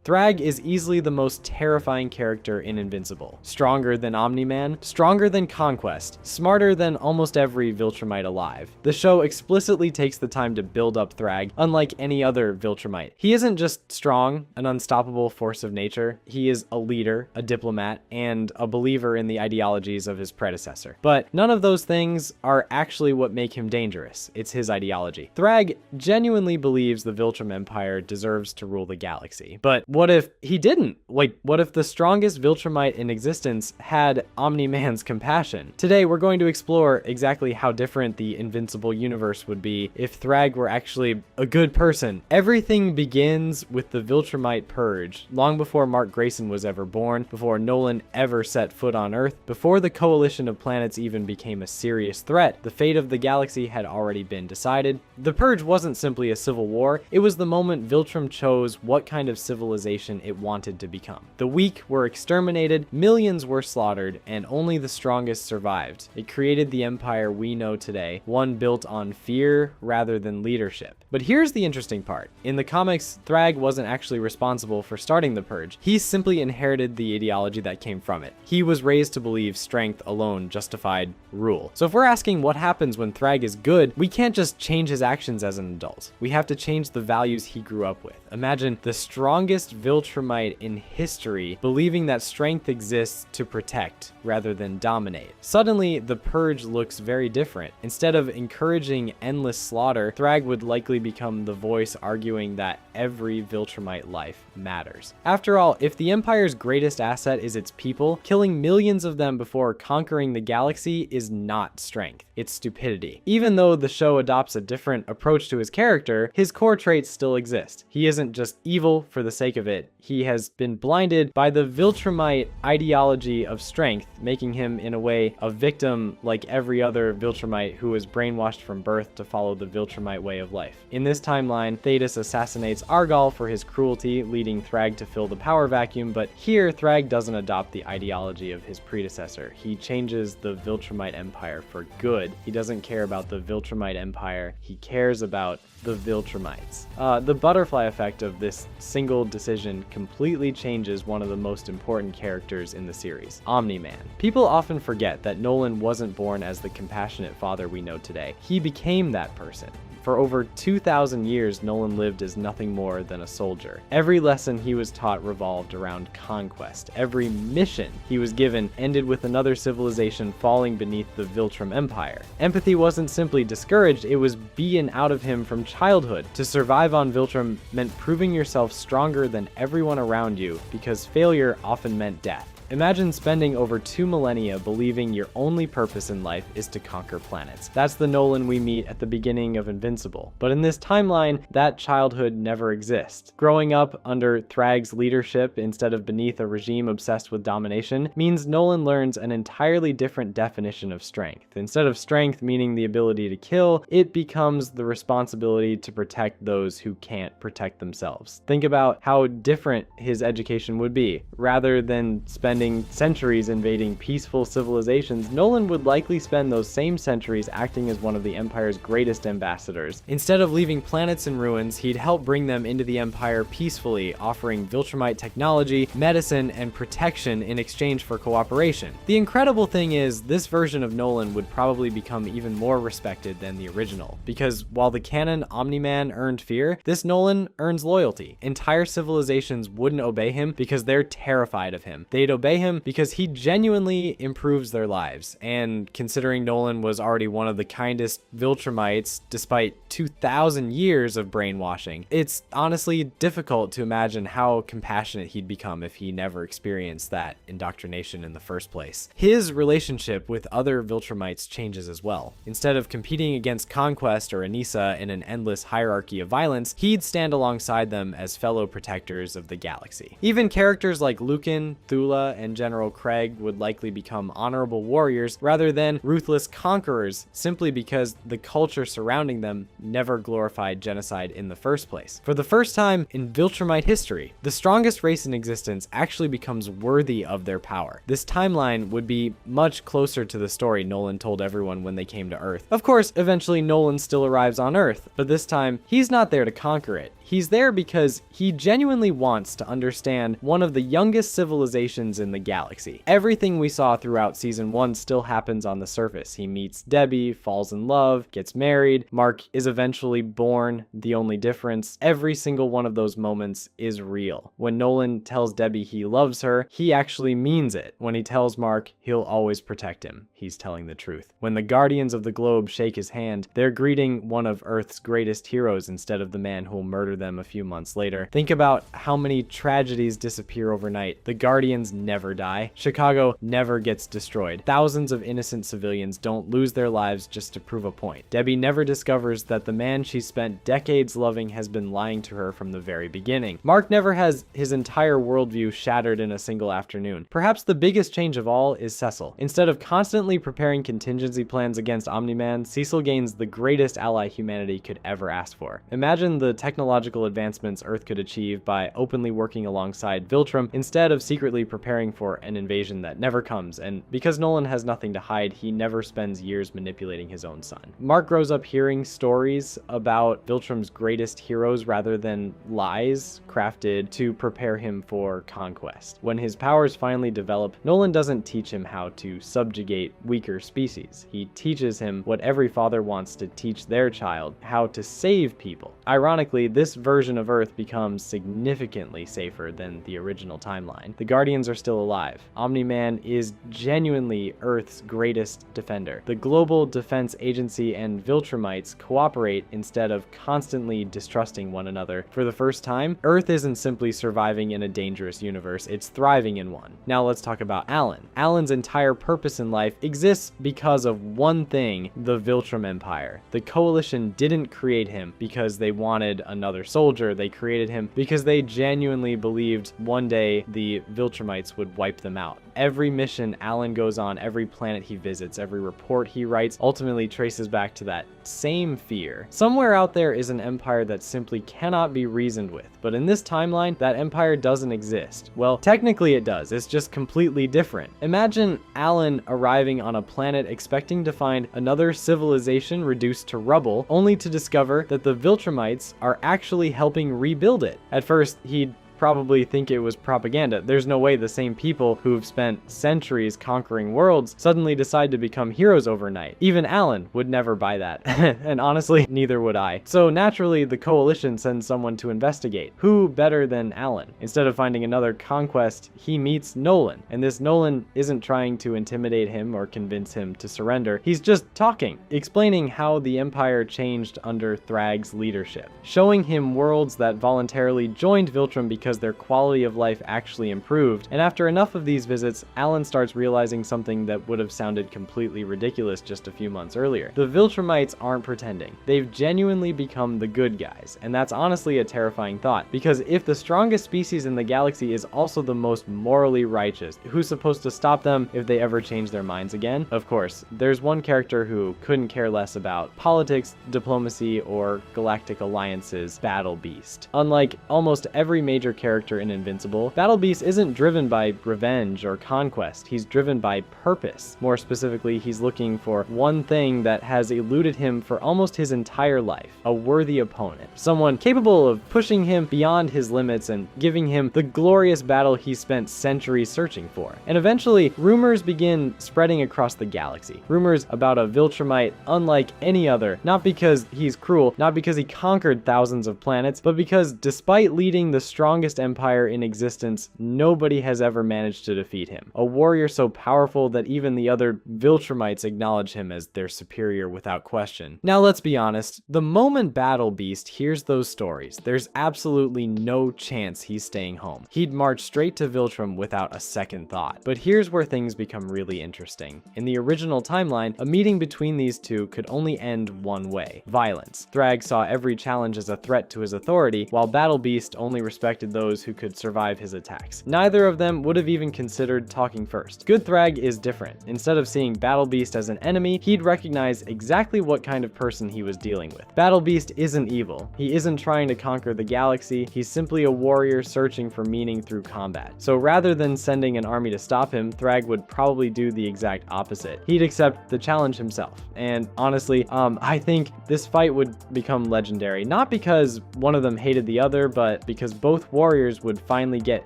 Thragg is easily the most terrifying character in Invincible. Stronger than Omni-Man, stronger than Conquest, smarter than almost every Viltrumite alive. The show explicitly takes the time to build up Thragg, unlike any other Viltrumite. He isn't just strong, an unstoppable force of nature. He is a leader, a diplomat, and a believer in the ideologies of his predecessor. But none of those things are actually what make him dangerous. It's his ideology. Thragg genuinely believes the Viltrum Empire deserves to rule the galaxy. But what if he didn't? Like, what if the strongest Viltrumite in existence had Omni-Man's compassion? Today, we're going to explore exactly how different the Invincible universe would be if Thragg were actually a good person. Everything begins with the Viltrumite Purge, long before Mark Grayson was ever born, before Nolan ever set foot on Earth, before the coalition of planets even became a serious threat. The fate of the galaxy had already been decided. The Purge wasn't simply a civil war, it was the moment Viltrum chose what kind of civilization it wanted to become. The weak were exterminated, millions were slaughtered, and only the strongest survived. It created the empire we know today, one built on fear rather than leadership. But here's the interesting part. In the comics, Thragg wasn't actually responsible for starting the Purge. He simply inherited the ideology that came from it. He was raised to believe strength alone justified rule. So if we're asking what happens when Thragg is good, we can't just change his actions as an adult. We have to change the values he grew up with. Imagine the strongest Viltrumite in history believing that strength exists to protect rather than dominate. Suddenly, the Purge looks very different. Instead of encouraging endless slaughter, Thragg would likely become the voice arguing that every Viltrumite life matters. After all, if the Empire's greatest asset is its people, killing millions of them before conquering the galaxy is not strength, it's stupidity. Even though the show adopts a different approach to his character, his core traits still exist. He isn't just evil for the sake of it. He has been blinded by the Viltrumite ideology of strength, making him, in a way, a victim like every other Viltrumite who was brainwashed from birth to follow the Viltrumite way of life. In this timeline, Thetis assassinates Argal for his cruelty, leading Thragg to fill the power vacuum, but here Thragg doesn't adopt the ideology of his predecessor. He changes the Viltrumite Empire for good. He doesn't care about the Viltrumite Empire, he cares about the Viltrumites. The butterfly effect of this single decision completely changes one of the most important characters in the series, Omni-Man. People often forget that Nolan wasn't born as the compassionate father we know today. He became that person. For over 2,000 years, Nolan lived as nothing more than a soldier. Every lesson he was taught revolved around conquest. Every mission he was given ended with another civilization falling beneath the Viltrum Empire. Empathy wasn't simply discouraged, it was beaten out of him from childhood. To survive on Viltrum meant proving yourself stronger than everyone around you, because failure often meant death. Imagine spending over 2 millennia believing your only purpose in life is to conquer planets. That's the Nolan we meet at the beginning of Invincible. But in this timeline, that childhood never exists. Growing up under Thragg's leadership instead of beneath a regime obsessed with domination means Nolan learns an entirely different definition of strength. Instead of strength meaning the ability to kill, it becomes the responsibility to protect those who can't protect themselves. Think about how different his education would be. Rather than spending centuries invading peaceful civilizations, Nolan would likely spend those same centuries acting as one of the Empire's greatest ambassadors. Instead of leaving planets in ruins, he'd help bring them into the Empire peacefully, offering Viltrumite technology, medicine, and protection in exchange for cooperation. The incredible thing is, this version of Nolan would probably become even more respected than the original, because while the canon Omni-Man earned fear, this Nolan earns loyalty. Entire civilizations wouldn't obey him because they're terrified of him. They'd obey him because he genuinely improves their lives. And considering Nolan was already one of the kindest Viltrumites despite 2,000 years of brainwashing, it's honestly difficult to imagine how compassionate he'd become if he never experienced that indoctrination in the first place. His relationship with other Viltrumites changes as well. Instead of competing against Conquest or Anissa in an endless hierarchy of violence, he'd stand alongside them as fellow protectors of the galaxy. Even characters like Lucan, Thula, and General Craig would likely become honorable warriors rather than ruthless conquerors, simply because the culture surrounding them never glorified genocide in the first place. For the first time in Viltrumite history, the strongest race in existence actually becomes worthy of their power. This timeline would be much closer to the story Nolan told everyone when they came to Earth. Of course, eventually Nolan still arrives on Earth, but this time he's not there to conquer it. He's there because he genuinely wants to understand one of the youngest civilizations in the galaxy. Everything we saw throughout season 1 still happens on the surface. He meets Debbie, falls in love, gets married, Mark is eventually born. The only difference, every single one of those moments is real. When Nolan tells Debbie he loves her, he actually means it. When he tells Mark he'll always protect him, he's telling the truth. When the Guardians of the Globe shake his hand, they're greeting one of Earth's greatest heroes instead of the man who'll murder them a few months later. Think about how many tragedies disappear overnight. The Guardians never die. Chicago never gets destroyed. Thousands of innocent civilians don't lose their lives just to prove a point. Debbie never discovers that the man she spent decades loving has been lying to her from the very beginning. Mark never has his entire worldview shattered in a single afternoon. Perhaps the biggest change of all is Cecil. Instead of constantly preparing contingency plans against Omni-Man, Cecil gains the greatest ally humanity could ever ask for. Imagine the technological advancements Earth could achieve by openly working alongside Viltrum instead of secretly preparing for an invasion that never comes, and because Nolan has nothing to hide, he never spends years manipulating his own son. Mark grows up hearing stories about Viltrum's greatest heroes rather than lies crafted to prepare him for conquest. When his powers finally develop, Nolan doesn't teach him how to subjugate weaker species. He teaches him what every father wants to teach their child, how to save people. Ironically, this version of Earth becomes significantly safer than the original timeline. The Guardians are still alive. Omni-Man is genuinely Earth's greatest defender. The Global Defense Agency and Viltrumites cooperate instead of constantly distrusting one another. For the first time, Earth isn't simply surviving in a dangerous universe, it's thriving in one. Now let's talk about Alan. Alan's entire purpose in life exists because of one thing, the Viltrum Empire. The Coalition didn't create him because they wanted another soldier, they created him because they genuinely believed one day the Viltrumites would wipe them out. Every mission Alan goes on, every planet he visits, every report he writes ultimately traces back to that same fear. Somewhere out there is an empire that simply cannot be reasoned with, but in this timeline, that empire doesn't exist. Well, technically it does, it's just completely different. Imagine Alan arriving on a planet expecting to find another civilization reduced to rubble, only to discover that the Viltrumites are actually helping rebuild it. At first, he'd probably think it was propaganda. There's no way the same people who've spent centuries conquering worlds suddenly decide to become heroes overnight. Even Alan would never buy that. And honestly, neither would I. So naturally, the Coalition sends someone to investigate. Who better than Alan? Instead of finding another conquest, he meets Nolan. And this Nolan isn't trying to intimidate him or convince him to surrender. He's just talking, explaining how the Empire changed under Thragg's leadership, showing him worlds that voluntarily joined Viltrum because their quality of life actually improved. And after enough of these visits, Alan starts realizing something that would have sounded completely ridiculous just a few months earlier. The Viltrumites aren't pretending. They've genuinely become the good guys. And that's honestly a terrifying thought, because if the strongest species in the galaxy is also the most morally righteous, who's supposed to stop them if they ever change their minds again? Of course, there's one character who couldn't care less about politics, diplomacy, or galactic alliances, Battle Beast. Unlike almost every major character in Invincible, Battle Beast isn't driven by revenge or conquest, he's driven by purpose. More specifically, he's looking for one thing that has eluded him for almost his entire life, a worthy opponent. Someone capable of pushing him beyond his limits and giving him the glorious battle he spent centuries searching for. And eventually, rumors begin spreading across the galaxy. Rumors about a Viltrumite unlike any other, not because he's cruel, not because he conquered thousands of planets, but because despite leading the strongest empire in existence, nobody has ever managed to defeat him. A warrior so powerful that even the other Viltrumites acknowledge him as their superior without question. Now let's be honest, the moment Battle Beast hears those stories, there's absolutely no chance he's staying home. He'd march straight to Viltrum without a second thought. But here's where things become really interesting. In the original timeline, a meeting between these two could only end one way: violence. Thragg saw every challenge as a threat to his authority, while Battle Beast only respected those who could survive his attacks. Neither of them would have even considered talking first. Good Thragg is different. Instead of seeing Battle Beast as an enemy, he'd recognize exactly what kind of person he was dealing with. Battle Beast isn't evil. He isn't trying to conquer the galaxy. He's simply a warrior searching for meaning through combat. So rather than sending an army to stop him, Thragg would probably do the exact opposite. He'd accept the challenge himself. And honestly, I think this fight would become legendary, not because one of them hated the other, but because both warriors would finally get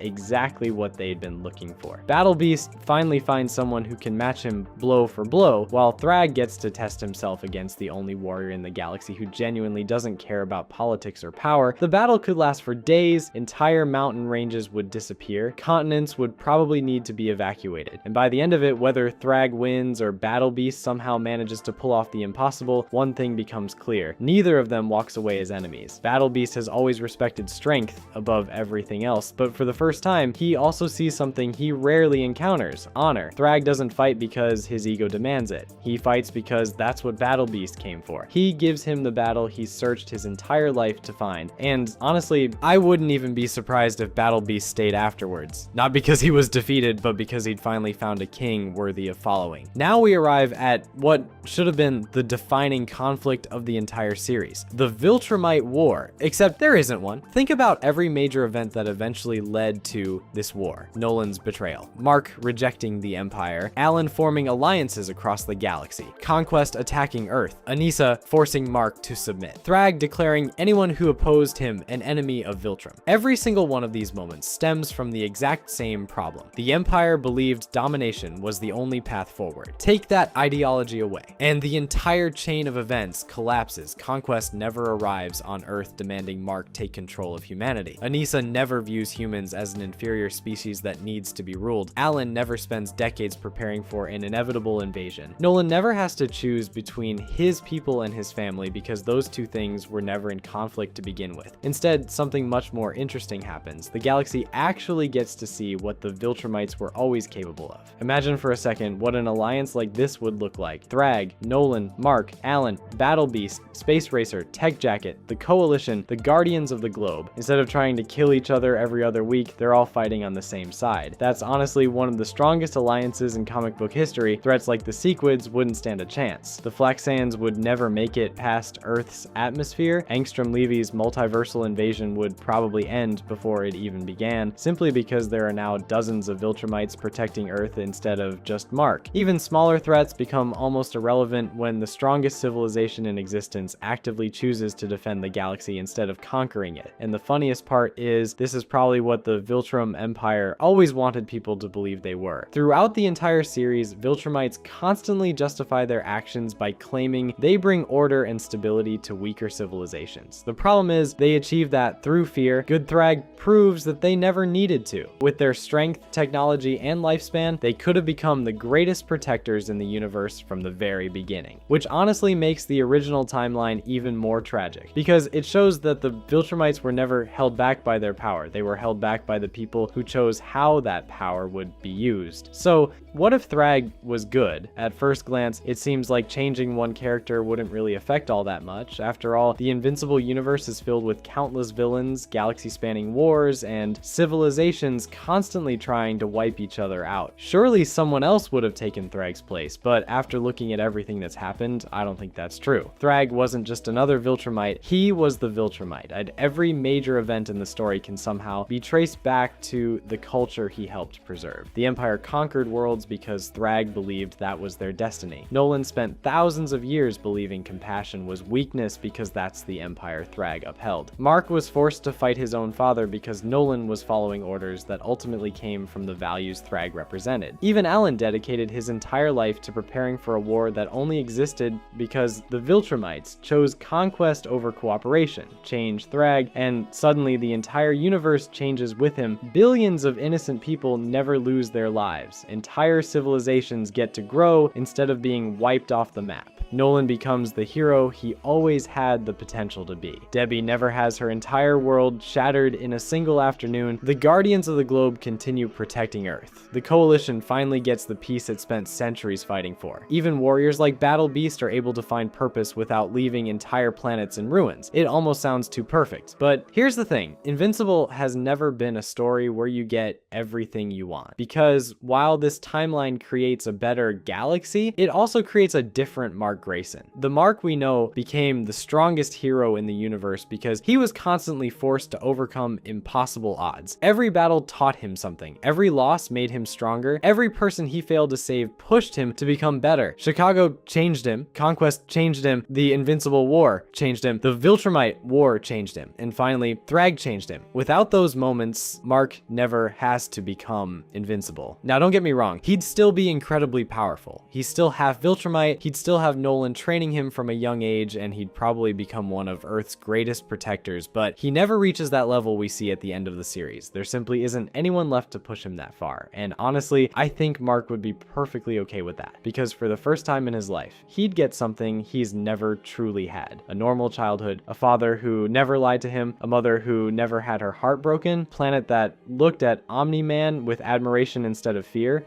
exactly what they'd been looking for. Battle Beast finally finds someone who can match him blow for blow, while Thragg gets to test himself against the only warrior in the galaxy who genuinely doesn't care about politics or power. The battle could last for days, entire mountain ranges would disappear, continents would probably need to be evacuated. And by the end of it, whether Thragg wins or Battle Beast somehow manages to pull off the impossible, one thing becomes clear. Neither of them walks away as enemies. Battle Beast has always respected strength above everything else, but for the first time, he also sees something he rarely encounters: honor. Thragg doesn't fight because his ego demands it. He fights because that's what Battle Beast came for. He gives him the battle he's searched his entire life to find. And honestly, I wouldn't even be surprised if Battle Beast stayed afterwards. Not because he was defeated, but because he'd finally found a king worthy of following. Now we arrive at what should have been the defining conflict of the entire series: the Viltrumite War. Except there isn't one. Think about every major event that eventually led to this war. Nolan's betrayal, Mark rejecting the Empire, Alan forming alliances across the galaxy, Conquest attacking Earth, Anissa forcing Mark to submit, Thragg declaring anyone who opposed him an enemy of Viltrum. Every single one of these moments stems from the exact same problem. The Empire believed domination was the only path forward. Take that ideology away, and the entire chain of events collapses. Conquest never arrives on Earth demanding Mark take control of humanity. Anissa never views humans as an inferior species that needs to be ruled. Alan never spends decades preparing for an inevitable invasion. Nolan never has to choose between his people and his family because those two things were never in conflict to begin with. Instead, something much more interesting happens. The galaxy actually gets to see what the Viltrumites were always capable of. Imagine for a second what an alliance like this would look like. Thragg, Nolan, Mark, Alan, Battle Beast, Space Racer, Tech Jacket, the Coalition, the Guardians of the Globe. Instead of trying to kill each other every other week, they're all fighting on the same side. That's honestly one of the strongest alliances in comic book history. Threats like the Sequids wouldn't stand a chance. The Flaxans would never make it past Earth's atmosphere. Angstrom Levy's multiversal invasion would probably end before it even began, simply because there are now dozens of Viltrumites protecting Earth instead of just Mark. Even smaller threats become almost irrelevant when the strongest civilization in existence actively chooses to defend the galaxy instead of conquering it. And the funniest part is, this is probably what the Viltrum Empire always wanted people to believe they were. Throughout the entire series, Viltrumites constantly justify their actions by claiming they bring order and stability to weaker civilizations. The problem is, they achieve that through fear. Good Thragg proves that they never needed to. With their strength, technology, and lifespan, they could have become the greatest protectors in the universe from the very beginning. Which honestly makes the original timeline even more tragic, because it shows that the Viltrumites were never held back by their power. They were held back by the people who chose how that power would be used. So, what if Thragg was good? At first glance, it seems like changing one character wouldn't really affect all that much. After all, the Invincible universe is filled with countless villains, galaxy-spanning wars, and civilizations constantly trying to wipe each other out. Surely someone else would have taken Thragg's place, but after looking at everything that's happened, I don't think that's true. Thragg wasn't just another Viltrumite, he was the Viltrumite, and every major event in the story can somehow be traced back to the culture he helped preserve. The Empire conquered worlds because Thragg believed that was their destiny. Nolan spent thousands of years believing compassion was weakness because that's the Empire Thragg upheld. Mark was forced to fight his own father because Nolan was following orders that ultimately came from the values Thragg represented. Even Alan dedicated his entire life to preparing for a war that only existed because the Viltrumites chose conquest over cooperation. Change Thragg, and suddenly the entire universe changes with him. Billions of innocent people never lose their lives. Entire civilizations get to grow instead of being wiped off the map. Nolan becomes the hero he always had the potential to be. Debbie never has her entire world shattered in a single afternoon. The Guardians of the Globe continue protecting Earth. The Coalition finally gets the peace it spent centuries fighting for. Even warriors like Battle Beast are able to find purpose without leaving entire planets in ruins. It almost sounds too perfect. But here's the thing, Invincible Invincible has never been a story where you get everything you want, because while this timeline creates a better galaxy, it also creates a different Mark Grayson. The Mark we know became the strongest hero in the universe because he was constantly forced to overcome impossible odds. Every battle taught him something. Every loss made him stronger. Every person he failed to save pushed him to become better. Chicago changed him. Conquest changed him. The Invincible War changed him. The Viltrumite War changed him. And finally, Thragg changed him. Without those moments, Mark never has to become invincible. Now, don't get me wrong. He'd still be incredibly powerful. He's still half Viltrumite. He'd still have Nolan training him from a young age, and he'd probably become one of Earth's greatest protectors, but he never reaches that level we see at the end of the series. There simply isn't anyone left to push him that far. And honestly, I think Mark would be perfectly okay with that, because for the first time in his life, he'd get something he's never truly had. A normal childhood, a father who never lied to him, a mother who never had her heart broken, planet that looked at Omni-Man with admiration instead of fear.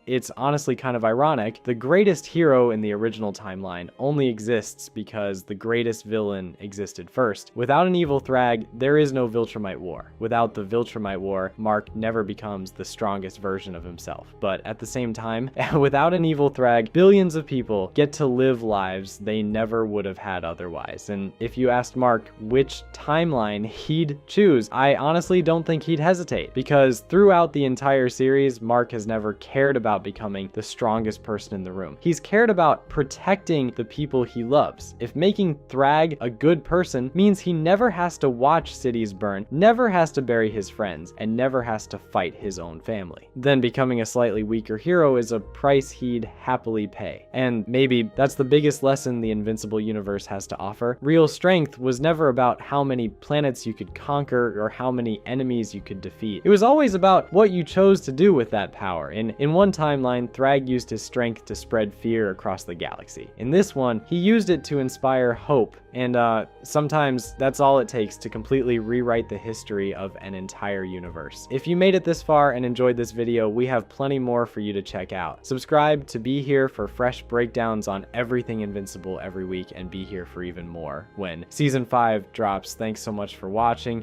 It's honestly kind of ironic. The greatest hero in the original timeline only exists because the greatest villain existed first. Without an evil Thragg, there is no Viltrumite War. Without the Viltrumite War, Mark never becomes the strongest version of himself. But at the same time, without an evil Thragg, billions of people get to live lives they never would have had otherwise. And if you asked Mark which timeline he'd choose, I honestly don't think he'd hesitate, because throughout the entire series, Mark has never cared about becoming the strongest person in the room. He's cared about protecting the people he loves. If making Thragg a good person means he never has to watch cities burn, never has to bury his friends, and never has to fight his own family, then becoming a slightly weaker hero is a price he'd happily pay. And maybe that's the biggest lesson the Invincible universe has to offer. Real strength was never about how many planets you could conquer or how many enemies you could defeat. It was always about what you chose to do with that power. In one timeline, Thragg used his strength to spread fear across the galaxy. In this one, he used it to inspire hope, and sometimes that's all it takes to completely rewrite the history of an entire universe. If you made it this far and enjoyed this video, we have plenty more for you to check out. Subscribe to be here for fresh breakdowns on everything Invincible every week, and be here for even more when Season 5 drops. Thanks so much for watching.